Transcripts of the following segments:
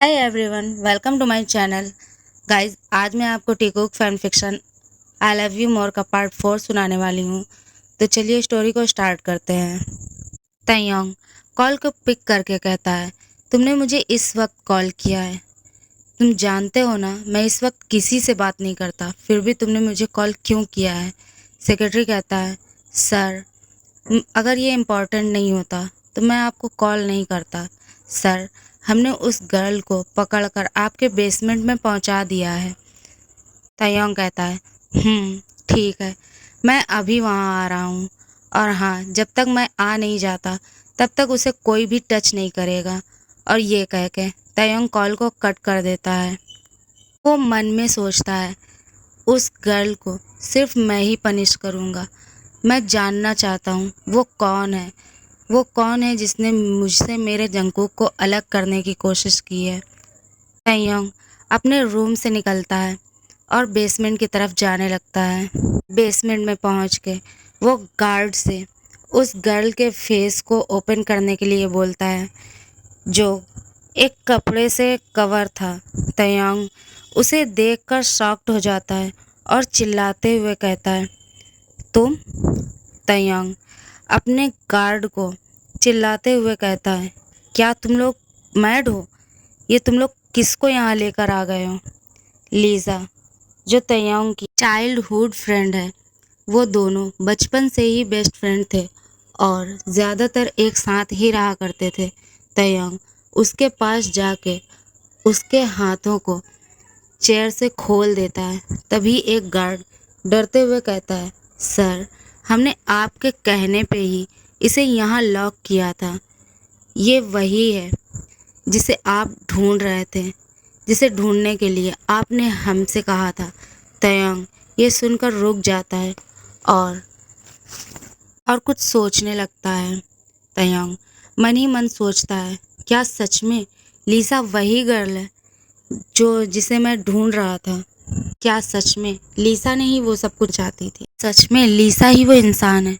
Hi everyone, welcome to my channel. Guys, आज मैं आपको Taekook fan fiction I love you more का part 4 सुनाने वाली हूँ। तो चलिए स्टोरी को स्टार्ट करते हैं। तैयोंग कॉल को पिक करके कहता है, तुमने मुझे इस वक्त कॉल किया है। तुम जानते हो ना, मैं इस वक्त किसी से बात नहीं करता, फिर भी तुमने मुझे कॉल क्यों किया है। सेक्रेटरी कहता है, सर, अगर ये इम्पोर्टेंट नहीं होता तो मैं आपको कॉल नहीं करता। सर, हमने उस गर्ल को पकड़कर आपके बेसमेंट में पहुंचा दिया है। तायोंग कहता है, ठीक है, मैं अभी वहां आ रहा हूँ। और हाँ, जब तक मैं आ नहीं जाता तब तक उसे कोई भी टच नहीं करेगा। और ये कह के तायोंग कॉल को कट कर देता है। वो मन में सोचता है, उस गर्ल को सिर्फ मैं ही पनिश करूँगा। मैं जानना चाहता हूँ वो कौन है। वो कौन है जिसने मुझसे मेरे जंगकुक को अलग करने की कोशिश की है। तैयोंग अपने रूम से निकलता है और बेसमेंट की तरफ जाने लगता है। बेसमेंट में पहुंच के वो गार्ड से उस गर्ल के फेस को ओपन करने के लिए बोलता है, जो एक कपड़े से कवर था। तैयोंग उसे देखकर शॉक्ड हो जाता है और चिल्लाते हुए कहता है, तुम? तैयोंग अपने गार्ड को चिल्लाते हुए कहता है, क्या तुम लोग मैड हो? ये तुम लोग किसको यहाँ लेकर आ गए हो? लीज़ा, जो तैयोंग की चाइल्डहुड फ्रेंड है, वो दोनों बचपन से ही बेस्ट फ्रेंड थे और ज़्यादातर एक साथ ही रहा करते थे। तैयोंग उसके पास जाके उसके हाथों को चेयर से खोल देता है। तभी एक गार्ड डरते हुए कहता है, सर, हमने आपके कहने पे ही इसे यहाँ लॉक किया था। ये वही है जिसे आप ढूंढ रहे थे, जिसे ढूंढने के लिए आपने हमसे कहा था। तयंग ये सुनकर रुक जाता है और कुछ सोचने लगता है। तयंग मन ही मन सोचता है, क्या सच में लीसा वही गर्ल है जो जिसे मैं ढूंढ रहा था? क्या सच में लीसा ने ही वो सब कुछ चाहती थी? सच में लीसा ही वो इंसान है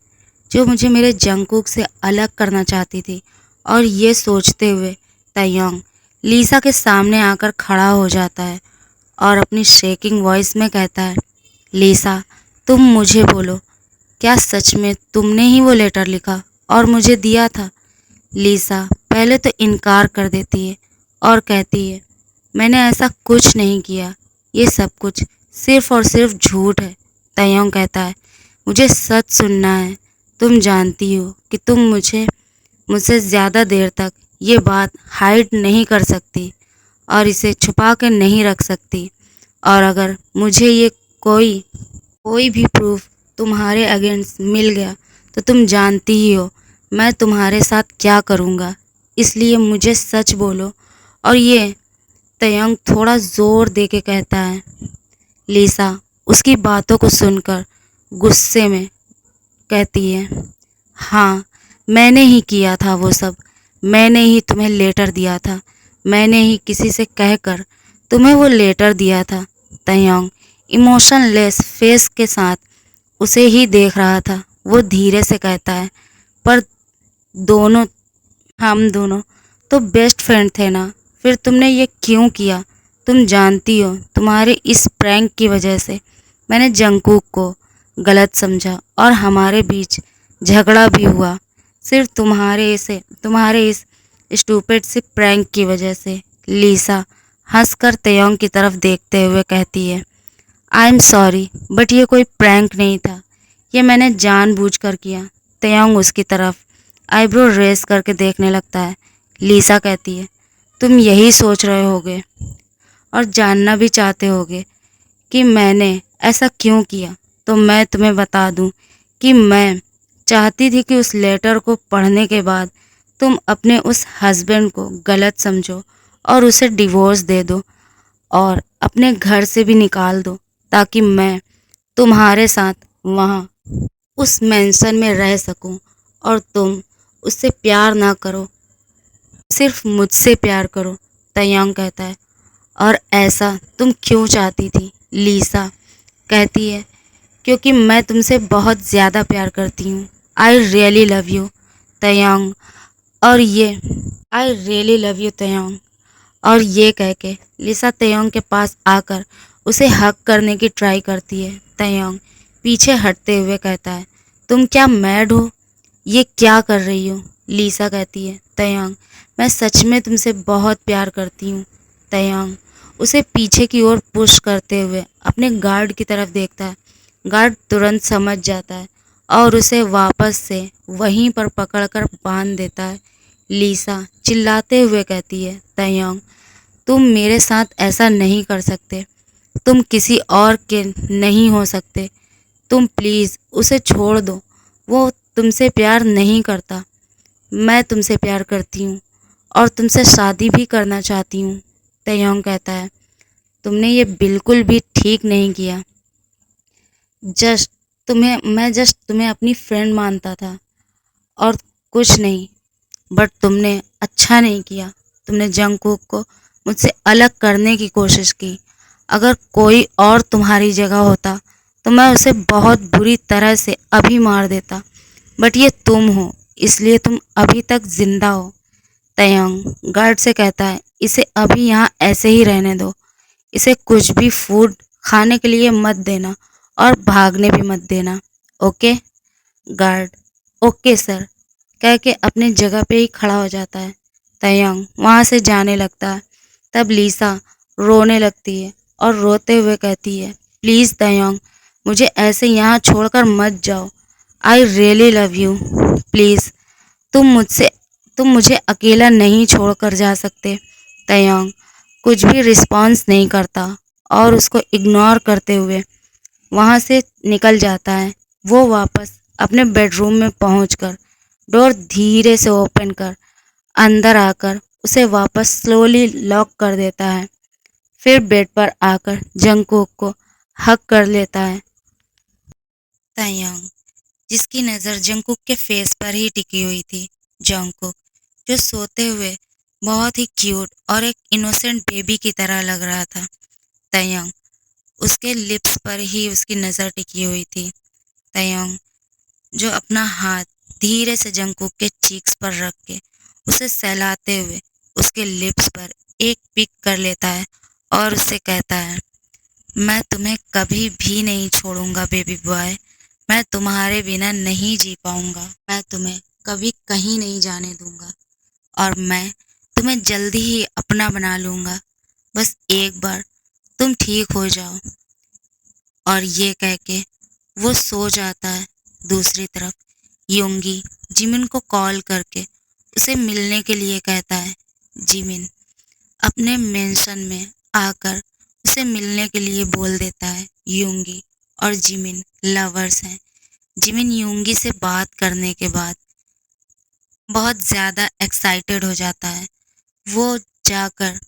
जो मुझे मेरे जंगकुक से अलग करना चाहती थी? और ये सोचते हुए तयंग लीसा के सामने आकर खड़ा हो जाता है और अपनी शेकिंग वॉइस में कहता है, लीसा, तुम मुझे बोलो, क्या सच में तुमने ही वो लेटर लिखा और मुझे दिया था? लीसा पहले तो इनकार कर देती है और कहती है, मैंने ऐसा कुछ नहीं किया, ये सब कुछ सिर्फ और सिर्फ झूठ है। तयंग कहता है, मुझे सच सुनना है। तुम जानती हो कि तुम मुझसे ज़्यादा देर तक ये बात हाइड नहीं कर सकती और इसे छुपा के नहीं रख सकती। और अगर मुझे ये कोई कोई भी प्रूफ तुम्हारे अगेंस्ट मिल गया तो तुम जानती ही हो मैं तुम्हारे साथ क्या करूँगा। इसलिए मुझे सच बोलो। और ये तयंग थोड़ा ज़ोर दे के कहता है। लीसा उसकी बातों को सुनकर गुस्से में कहती है, हाँ, मैंने ही किया था वो सब। मैंने ही तुम्हें लेटर दिया था। मैंने ही किसी से कहकर तुम्हें वो लेटर दिया था। तयंग इमोशनलेस फेस के साथ उसे ही देख रहा था। वो धीरे से कहता है, पर दोनों हम दोनों तो बेस्ट फ्रेंड थे ना, फिर तुमने ये क्यों किया? तुम जानती हो तुम्हारे इस प्रैंक की वजह से मैंने जंगकुक को गलत समझा और हमारे बीच झगड़ा भी हुआ, सिर्फ तुम्हारे इस स्टूपिड से प्रैंक की वजह से। लीसा हंसकर तयंग की तरफ देखते हुए कहती है, आई एम सॉरी, बट ये कोई प्रैंक नहीं था, ये मैंने जानबूझकर किया। तयंग उसकी तरफ आईब्रो रेस करके देखने लगता है। लीसा कहती है, तुम यही सोच रहे होगे और जानना भी चाहते होगे कि मैंने ऐसा क्यों किया। तो मैं तुम्हें बता दूं कि मैं चाहती थी कि उस लेटर को पढ़ने के बाद तुम अपने उस हस्बैंड को गलत समझो और उसे डिवोर्स दे दो और अपने घर से भी निकाल दो, ताकि मैं तुम्हारे साथ वहाँ उस मेंशन में रह सकूं और तुम उससे प्यार ना करो, सिर्फ मुझसे प्यार करो। तयंग कहता है, और ऐसा तुम क्यों चाहती थी? लीसा कहती है, क्योंकि मैं तुमसे बहुत ज़्यादा प्यार करती हूँ। I really love you Taehyung. और ये I really love you Taehyung. और ये कह के लिसा तयोंग के पास आकर उसे हक करने की ट्राई करती है। तयोंग पीछे हटते हुए कहता है, तुम क्या मैड हो? ये क्या कर रही हो? लिसा कहती है, तयोंग मैं सच में तुमसे बहुत प्यार करती हूँ। तयोंग उसे पीछे की ओर पुश करते हुए अपने गार्ड की तरफ देखता है। गार्ड तुरंत समझ जाता है और उसे वापस से वहीं पर पकड़कर बांध देता है। लिसा चिल्लाते हुए कहती है, तयोंग तुम मेरे साथ ऐसा नहीं कर सकते। तुम किसी और के नहीं हो सकते। तुम प्लीज़ उसे छोड़ दो। वो तुमसे प्यार नहीं करता। मैं तुमसे प्यार करती हूँ और तुमसे शादी भी करना चाहती हूँ। तयोंग कहता है, तुमने ये बिल्कुल भी ठीक नहीं किया। जस्ट तुम्हें अपनी फ्रेंड मानता था और कुछ नहीं। बट तुमने अच्छा नहीं किया। तुमने जंगकुक को मुझसे अलग करने की कोशिश की। अगर कोई और तुम्हारी जगह होता तो मैं उसे बहुत बुरी तरह से अभी मार देता। बट ये तुम हो, इसलिए तुम अभी तक जिंदा हो। तयंग गार्ड से कहता है, इसे अभी यहाँ ऐसे ही रहने दो। इसे कुछ भी फूड खाने के लिए मत देना और भागने भी मत देना। ओके? गार्ड ओके सर कह के अपनी जगह पे ही खड़ा हो जाता है। तयंग वहाँ से जाने लगता है। तब लिसा रोने लगती है और रोते हुए कहती है, प्लीज़ तयंग मुझे ऐसे यहाँ छोड़कर मत जाओ। आई रियली लव यू। प्लीज़ तुम मुझसे तुम मुझे अकेला नहीं छोड़कर जा सकते। तयंग कुछ भी रिस्पॉन्स नहीं करता और उसको इग्नोर करते हुए वहाँ से निकल जाता है। वो वापस अपने बेडरूम में पहुंचकर डोर धीरे से ओपन कर अंदर आकर उसे वापस स्लोली लॉक कर देता है। फिर बेड पर आकर जंगकुक को हक कर लेता है। तयंग जिसकी नज़र जंगकुक के फेस पर ही टिकी हुई थी। जंगकुक जो सोते हुए बहुत ही क्यूट और एक इनोसेंट बेबी की तरह लग रहा था। तयंग उसके लिप्स पर ही उसकी नज़र टिकी हुई थी। तयंग जो अपना हाथ धीरे से जंगकुक के चीक्स पर रख के उसे सहलाते हुए उसके लिप्स पर एक पिक कर लेता है और उससे कहता है, मैं तुम्हें कभी भी नहीं छोड़ूंगा बेबी बॉय। मैं तुम्हारे बिना नहीं जी पाऊंगा। मैं तुम्हें कभी कहीं नहीं जाने दूंगा और मैं तुम्हें जल्दी ही अपना बना लूंगा। बस एक बार तुम ठीक हो जाओ। और ये कह के वो सो जाता है। दूसरी तरफ योंगी जिमिन को कॉल करके उसे मिलने के लिए कहता है। जिमिन अपने मेंशन में आकर उसे मिलने के लिए बोल देता है। योंगी और जिमिन लवर्स हैं। जिमिन योंगी से बात करने के बाद बहुत ज़्यादा एक्साइटेड हो जाता है। वो जाकर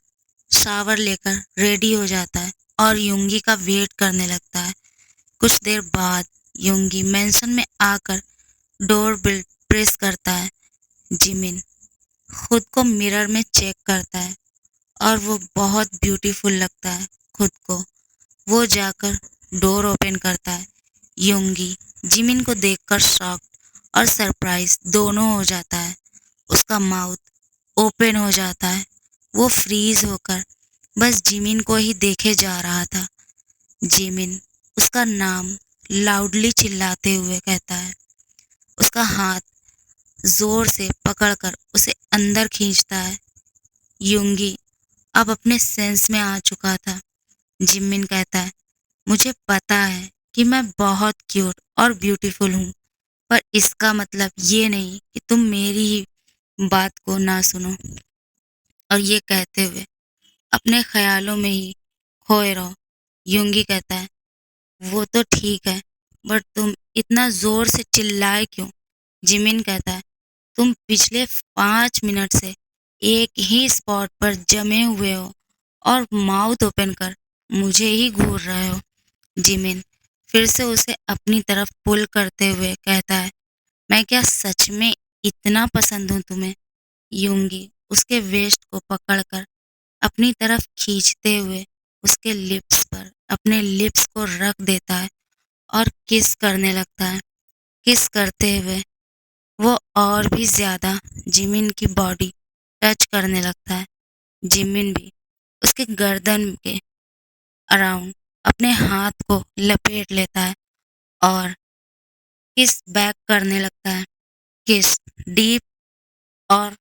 शावर लेकर रेडी हो जाता है और योंगी का वेट करने लगता है। कुछ देर बाद योंगी मेंशन में आकर डोर बेल प्रेस करता है। जिमिन खुद को मिरर में चेक करता है और वो बहुत ब्यूटीफुल लगता है खुद को। वो जाकर डोर ओपन करता है। योंगी जिमिन को देखकर शॉक्ड और सरप्राइज दोनों हो जाता है। उसका माउथ ओपन हो जाता है। वो फ्रीज होकर बस जिमिन को ही देखे जा रहा था। जिमिन उसका नाम लाउडली चिल्लाते हुए कहता है। उसका हाथ जोर से पकड़कर उसे अंदर खींचता है। योंगी अब अपने सेंस में आ चुका था। जिमिन कहता है, मुझे पता है कि मैं बहुत क्यूट और ब्यूटीफुल हूँ, पर इसका मतलब ये नहीं कि तुम मेरी ही बात को ना सुनो। और ये कहते हुए अपने ख्यालों में ही खोए रहो। योंगी कहता है, वो तो ठीक है, बट तुम इतना जोर से चिल्लाए क्यों? जिमिन कहता है, तुम पिछले 5 मिनट से एक ही स्पॉट पर जमे हुए हो और माउथ ओपन कर मुझे ही घूर रहे हो। जिमिन फिर से उसे अपनी तरफ पुल करते हुए कहता है, मैं क्या सच में इतना पसंद हूँ तुम्हें? यूंगी उसके वेस्ट को पकड़कर अपनी तरफ खींचते हुए उसके लिप्स पर अपने लिप्स को रख देता है और किस करने लगता है। किस करते हुए वो और भी ज़्यादा जिमिन की बॉडी टच करने लगता है। जिमिन भी उसके गर्दन के अराउंड अपने हाथ को लपेट लेता है और किस बैक करने लगता है। किस डीप और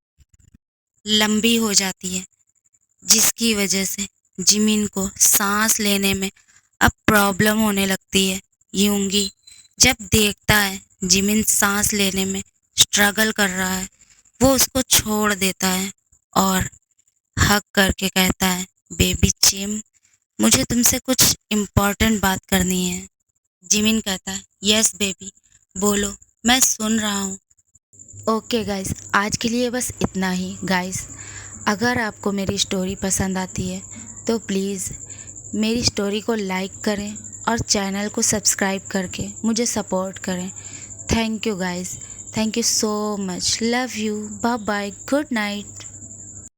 लंबी हो जाती है, जिसकी वजह से जिमिन को सांस लेने में अब प्रॉब्लम होने लगती है। यूंगी जब देखता है जिमिन सांस लेने में स्ट्रगल कर रहा है, वो उसको छोड़ देता है और हग करके कहता है, बेबी चिम, मुझे तुमसे कुछ इम्पोर्टेंट बात करनी है। जिमिन कहता है, यस बेबी, बोलो, मैं सुन रहा हूँ। ओके गाइस, आज के लिए बस इतना ही। गाइस, अगर आपको मेरी स्टोरी पसंद आती है तो प्लीज़ मेरी स्टोरी को लाइक करें और चैनल को सब्सक्राइब करके मुझे सपोर्ट करें। Thank you guys, thank you so much, love you, bye bye, good night.